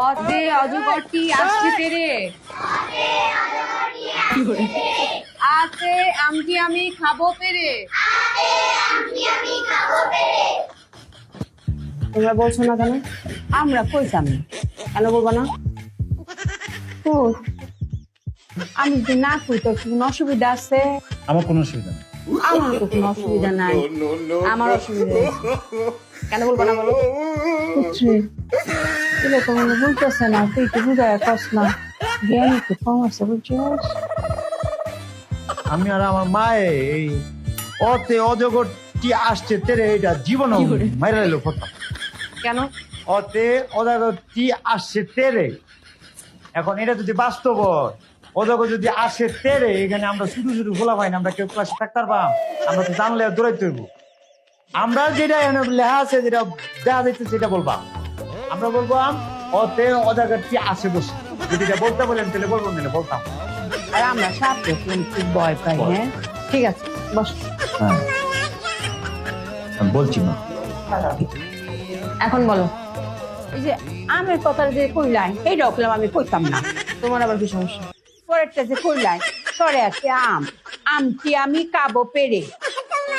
অতে অজগরটি আসছে পেরে, আতে আমটি আমি খাবো পেরে। তোমরা বলছো না কেন? আমরা কইতাম না। কেন বলবো না? তো আমি যদি না কই তো কোনো অসুবিধা আছে? আমার কোনো অসুবিধা নেই। আমার তো কোনো অসুবিধা নাই। আমার অসুবিধা আছে। কেন বলবো না বলো? পুত্রি, এগুলো তো মনে বলতেছে না, তুই কি বুঝায় কস না? জ্ঞান একটু কম আছে বুঝছিস? আমি আর আমার মায়ে এই অতে অজগরটি আসছে তেরে এটা জীবন মাইরা এলো কথা। কেন? অতে অজগরটি আসছে তেরে, এখন এটা যদি বাস্তব হয়, অজগর যদি আসে তেরে, এখানে আমরা শুধু শুধু খোলা পাই না, আমরা কেউ ক্লাসে থাকতে পারবাম? আমরা তো জানলে দৌড়াইতে হইব। আমরা যেটা এখানে লেখা আছে, যেটা দেখা যাচ্ছে সেটা বলবা। আমরা বলবো অতে অজগরটি আসে বসে। যদি এটা বলতে বলেন তাহলে বলবো, না বলতাম। আর আমরা সাথে খুব ভয় পাই। হ্যাঁ ঠিক আছে, বস। হ্যাঁ, আমি বলছি না। এখন বলো, এই যে আমের কথা যে কইলাই এইটাও পেলাম আমি কইতাম না, তোমার আবার কি সমস্যা? পরেরটা যে কইলাই সরে আছে আম, আমটি আমি খাবো পেরে।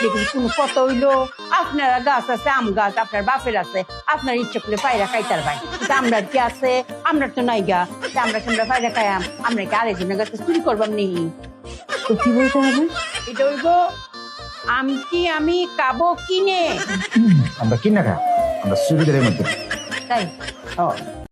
দেখি কোনো কত হইলো, আপনারা গাছ আছে, আম গাছ আপনার বাপের আছে, আপনার ইচ্ছে করলে পায়রা খাইতার ভাই, কিন্তু আমরা কি আছে? আমরা তো নাই গা, আমরা পায়রা খাইয়াম, আমরা কি আরেকজনের গাছে চুরি করবাম নি? তো কি বলতে হবে? এটা হইব আমটি আমি খাবো কিনে। আমরা কিনা খা, আমরা সুবিধার মধ্যে। তাই হ্যাঁ।